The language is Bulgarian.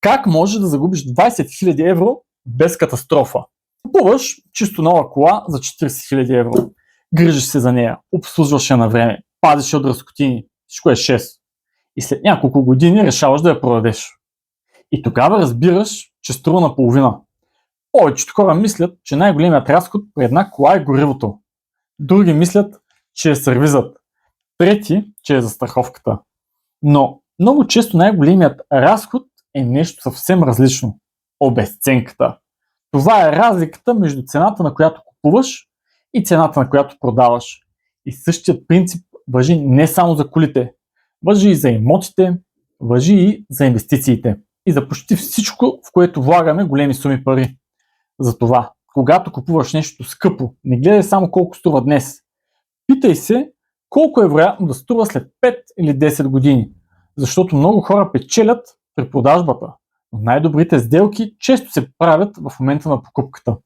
Как може да загубиш 20 000 евро без катастрофа? Купуваш чисто нова кола за 40 000 евро. Грижиш се за нея, обслужваш я на време, пазиш от разкотини, всичко е 6. И след няколко години решаваш да я продадеш. И тогава разбираш, че струва наполовина. Повечето хора мислят, че най-големият разход при една кола е горивото. Други мислят, че е сервизът. Трети, че е застраховката. Но много често най-големият разход е нещо съвсем различно. Обезценката. Това е разликата между цената, на която купуваш, и цената, на която продаваш. И същият принцип важи не само за колите. Важи и за имотите, важи и за инвестициите. И за почти всичко, в което влагаме големи суми пари. Затова, когато купуваш нещо скъпо, не гледай само колко струва днес. Питай се колко е вероятно да струва след 5 или 10 години. Защото много хора печелят при продажбата. Но най-добрите сделки често се правят в момента на покупката.